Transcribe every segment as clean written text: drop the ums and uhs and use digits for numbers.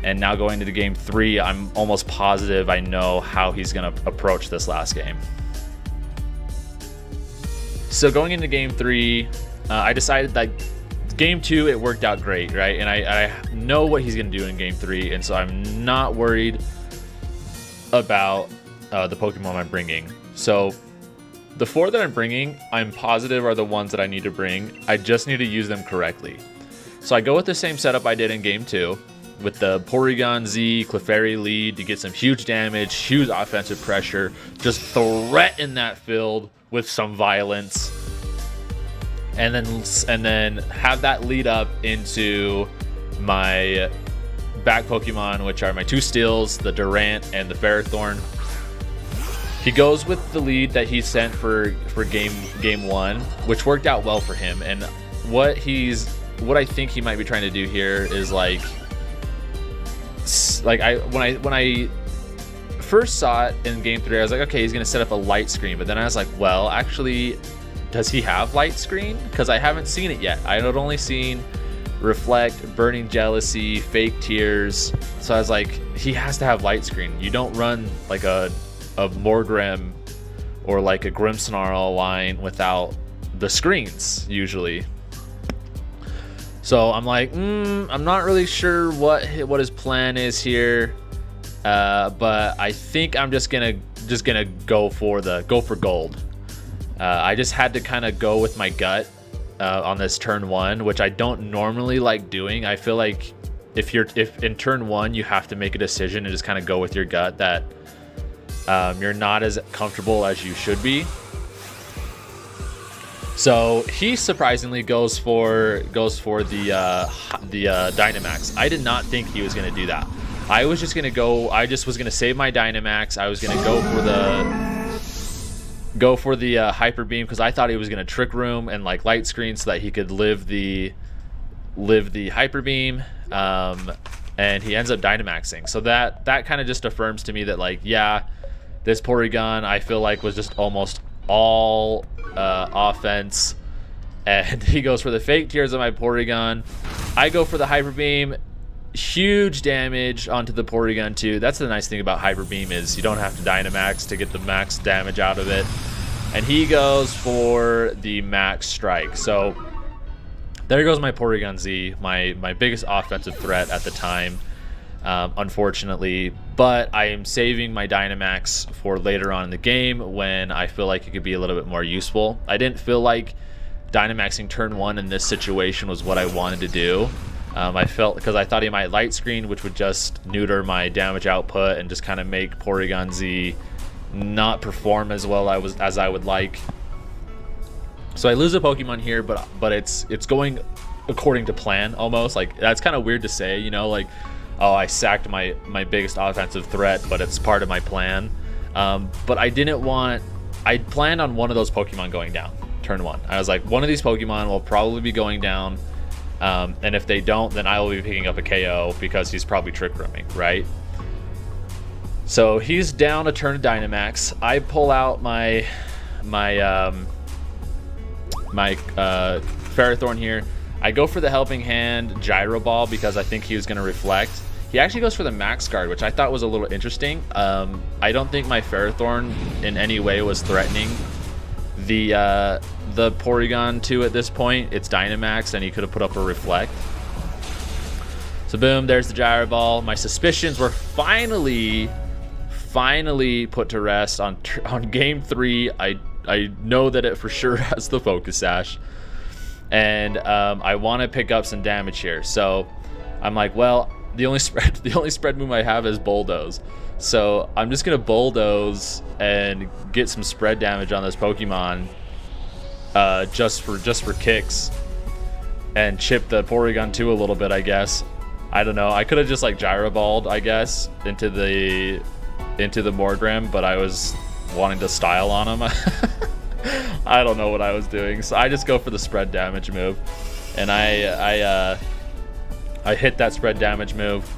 And now going into game 3, I'm almost positive I know how he's going to approach this last game. So going into game 3, I decided that game 2, it worked out great, right? And I know what he's going to do in game 3, and so I'm not worried about the Pokemon I'm bringing. So the 4 that I'm bringing, I'm positive are the ones that I need to bring. I just need to use them correctly. So I go with the same setup I did in game 2 with the Porygon Z Clefairy lead to get some huge damage, huge offensive pressure, just threaten that field with some violence, and then have that lead up into my back Pokemon, which are my 2 Steels, the Durant and the Ferrothorn. He goes with the lead that he sent for game 1, which worked out well for him. And what I think he might be trying to do here is when I first saw it in game 3, I was like, okay, he's gonna set up a light screen. But then I was like, well, actually, does he have light screen? Because I haven't seen it yet. I had only seen Reflect, Burning Jealousy, Fake Tears. So I was like, he has to have light screen. You don't run like a Morgrem or like a Grimmsnarl line without the screens usually. So I'm like, I'm not really sure what his plan is here, but I think I'm just gonna go for gold. I just had to kind of go with my gut on this turn 1, which I don't normally like doing. I feel like if in turn 1 you have to make a decision and just kind of go with your gut, that you're not as comfortable as you should be. So he surprisingly goes for the Dynamax. I did not think he was going to do that. I was just going to save my Dynamax. I was going to go for the Hyper Beam because I thought he was going to Trick Room and like Light Screen so that he could live the Hyper Beam. And he ends up Dynamaxing. So that kind of just affirms to me that, like, yeah, this Porygon I feel like was just almost all offense. And he goes for the Fake Tears on my Porygon. I go for the Hyper Beam. Huge damage onto the Porygon too. That's the nice thing about Hyper Beam is you don't have to Dynamax to get the max damage out of it. And he goes for the Max Strike. So there goes my Porygon Z, my biggest offensive threat at the time, unfortunately. But I am saving my Dynamax for later on in the game when I feel like it could be a little bit more useful. I didn't feel like Dynamaxing turn 1 in this situation was what I wanted to do. I felt because I thought he might Light Screen, which would just neuter my damage output and just kind of make Porygon Z not perform as well as I would like. So I lose a Pokemon here, but it's going according to plan almost. Like, that's kind of weird to say, you know, like, oh, I sacked my biggest offensive threat, but it's part of my plan. But I planned on one of those Pokemon going down turn 1. I was like, one of these Pokemon will probably be going down. And if they don't, then I will be picking up a KO because he's probably Trick Rooming, right? So he's down a turn of Dynamax. I pull out my Ferrothorn here. I go for the Helping Hand Gyro Ball because I think he was going to Reflect. He actually goes for the Max Guard, which I thought was a little interesting. I don't think my Ferrothorn in any way was threatening the Porygon 2 at this point. It's Dynamax, and he could have put up a Reflect. So boom, there's the Gyro Ball. My suspicions were finally put to rest on game 3. I know that it for sure has the Focus Sash, and I want to pick up some damage here. So I'm like, well, the only spread move I have is Bulldoze. So I'm just gonna Bulldoze and get some spread damage on this Pokemon, just for kicks, and chip the Porygon 2 a little bit, I guess. I don't know. I could have just like Gyro Balled, I guess, into the Morgrem, but I was wanting to style on him. I don't know what I was doing, so I just go for the spread damage move, and I hit that spread damage move.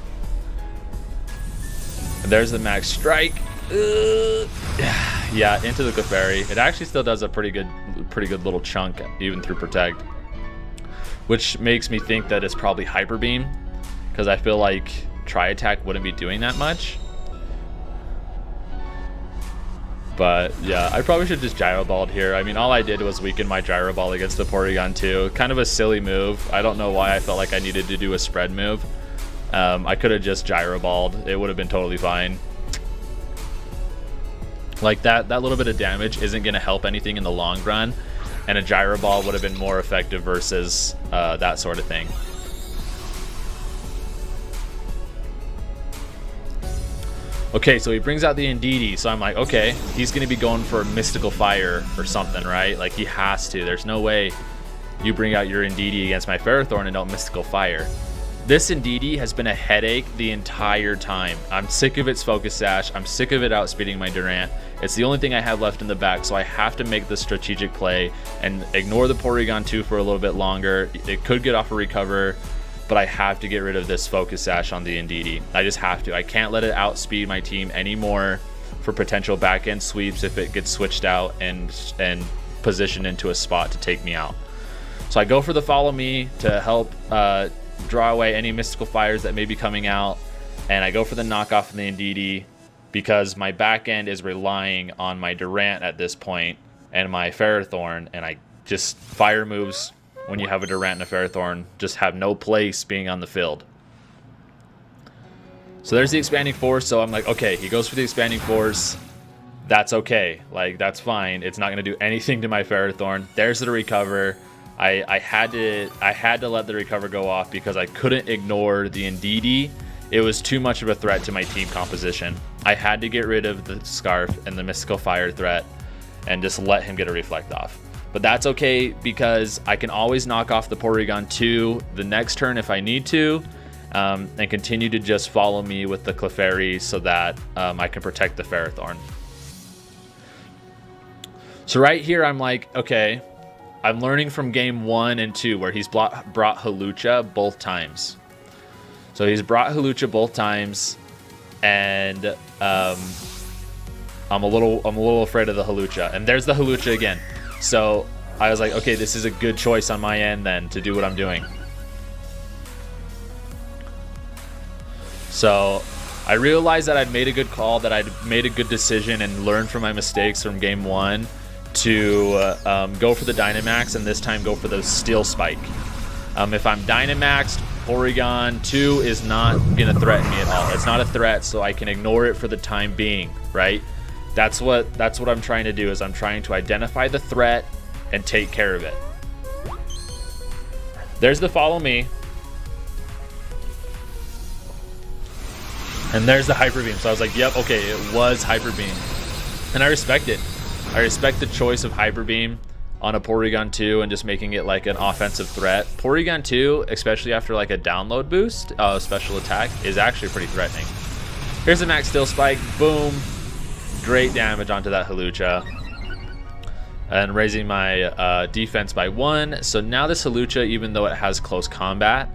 And there's the Max Strike. Yeah, into the Clefairy. It actually still does a pretty good little chunk even through Protect, which makes me think that it's probably Hyper Beam, because I feel like tri-attack wouldn't be doing that much. But yeah, I probably should just gyro balled here. I mean, all I did was weaken my gyro ball against the Porygon 2. Kind of a silly move. I don't know why I felt like I needed to do a spread move. I could have just gyro balled. It would have been totally fine. Like that little bit of damage isn't going to help anything in the long run, and a gyro ball would have been more effective versus that sort of thing. Okay, so he brings out the Indeedee, so I'm like, okay, he's going to be going for a Mystical Fire or something, right? Like, he has to. There's no way you bring out your Indeedee against my Ferrothorn and don't Mystical Fire. This Indeedee has been a headache the entire time. I'm sick of its Focus Sash. I'm sick of it outspeeding my Durant. It's the only thing I have left in the back, so I have to make the strategic play and ignore the Porygon 2 for a little bit longer. It could get off a recover, but I have to get rid of this Focus Sash on the Indeedee. I just have to. I can't let it outspeed my team anymore for potential back-end sweeps if it gets switched out and positioned into a spot to take me out. So I go for the Follow Me to help draw away any Mystical Fires that may be coming out, and I go for the knockoff in the Indeedee because my back end is relying on my Durant at this point and my Ferrothorn, and I just fire moves when you have a Durant and a Ferrothorn just have no place being on the field. So there's the Expanding Force, so I'm like, okay, he goes for the Expanding Force. That's okay, like that's fine. It's not gonna do anything to my Ferrothorn. There's the recover. I had to let the recover go off because I couldn't ignore the Indeedee. It was too much of a threat to my team composition. I had to get rid of the Scarf and the Mystical Fire threat and just let him get a Reflect Off. But that's okay because I can always knock off the Porygon 2 the next turn if I need to, and continue to just follow me with the Clefairy so that I can protect the Ferrothorn. So right here I'm like, okay, I'm learning from game 1 and 2 where he's brought Hawlucha both times. So he's brought Hawlucha both times, and I'm a little afraid of the Hawlucha. And there's the Hawlucha again. So I was like, okay, this is a good choice on my end then to do what I'm doing. So I realized that I'd made a good call, that I'd made a good decision and learned from my mistakes from game 1 to go for the Dynamax and this time go for the Steel Spike. If I'm Dynamaxed, Porygon 2 is not going to threaten me at all. It's not a threat, so I can ignore it for the time being, right? That's what I'm trying to do, is I'm trying to identify the threat and take care of it. There's the Follow Me. And there's the Hyper Beam. So I was like, yep, okay, it was Hyper Beam. And I respect it. I respect the choice of Hyper Beam on a Porygon 2 and just making it like an offensive threat. Porygon 2, especially after like a download boost, special attack, is actually pretty threatening. Here's the Max Steel Spike. Boom. Great damage onto that Hawlucha. And raising my defense by 1. So now this Hawlucha, even though it has close combat,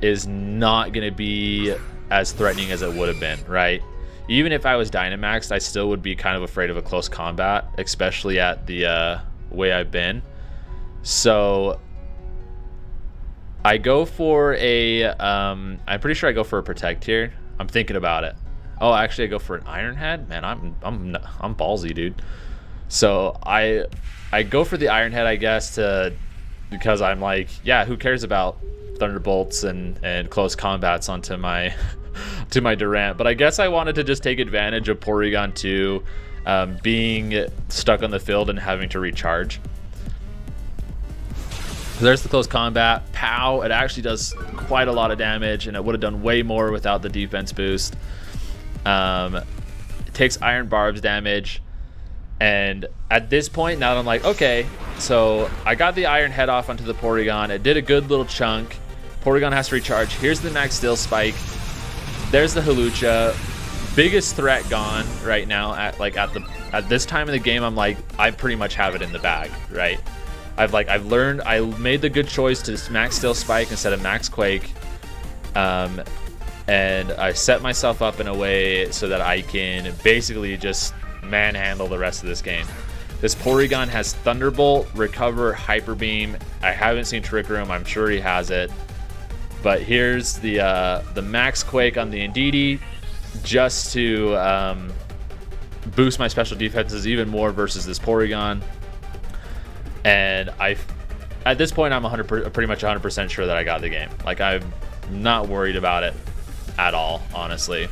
is not going to be as threatening as it would have been, right? Even if I was Dynamaxed, I still would be kind of afraid of a close combat, especially at the way I've been. So I go for a, I'm pretty sure I go for a Protect here. I'm thinking about it. Oh, actually I go for an Iron Head? Man, I'm ballsy, dude. So I go for the Iron Head, I guess, because I'm like, yeah, who cares about Thunderbolts and close combats onto my to my Durant. But I guess I wanted to just take advantage of Porygon 2 being stuck on the field and having to recharge. So there's the close combat. Pow! It actually does quite a lot of damage, and it would have done way more without the defense boost. It takes Iron Barb's damage, and at this point, now that I'm like, okay, so I got the Iron Head off onto the Porygon. It did a good little chunk. Porygon has to recharge. Here's the Max Steel Spike. There's the Hawlucha. Biggest threat gone right now. At this time in the game, I'm like, I pretty much have it in the bag, right? I've learned. I made the good choice to Max Steel Spike instead of Max Quake, and I set myself up in a way so that I can basically just manhandle the rest of this game. This Porygon has Thunderbolt, Recover, Hyper Beam. I haven't seen Trick Room. I'm sure he has it. But here's the Max Quake on the Indeedee, just to boost my special defenses even more versus this Porygon. And at this point, I'm pretty much 100% sure that I got the game. Like, I'm not worried about it at all, honestly.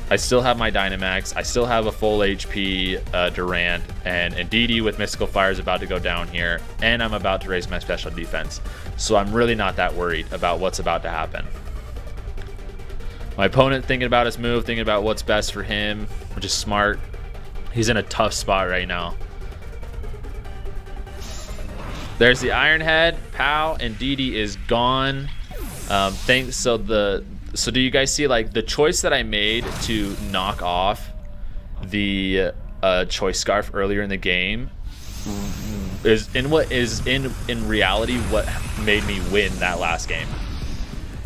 I still have my Dynamax. I still have a full HP Durant, and Indeedee with Mystical Fire is about to go down here, and I'm about to raise my special defense. So I'm really not that worried about what's about to happen. My opponent thinking about his move, thinking about what's best for him, which is smart. He's in a tough spot right now. There's the Iron Head. Pow, Indeedee is gone. So do you guys see, like, the choice that I made to knock off the Choice Scarf earlier in the game is in reality what made me win that last game.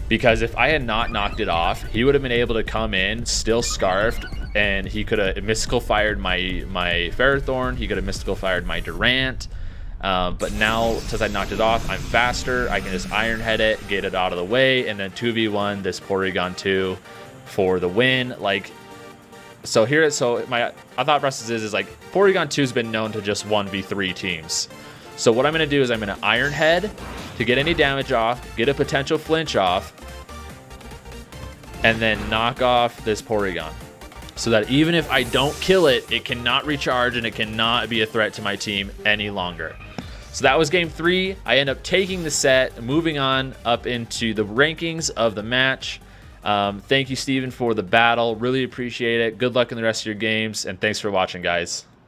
Because if I had not knocked it off, he would have been able to come in still scarfed, and he could have Mystical Fired my Ferrothorn, he could have Mystical Fired my Durant. But now, since I knocked it off, I'm faster. I can just Iron Head it, get it out of the way, and then 2v1 this Porygon 2 for the win. Like, so my thought process is like, Porygon 2 has been known to just 1v3 teams. So what I'm going to do is I'm going to Iron Head to get any damage off, get a potential flinch off, and then knock off this Porygon. So that even if I don't kill it, it cannot recharge and it cannot be a threat to my team any longer. So that was game 3. I end up taking the set, moving on up into the rankings of the match. Thank you, Steven, for the battle. Really appreciate it. Good luck in the rest of your games, and thanks for watching, guys.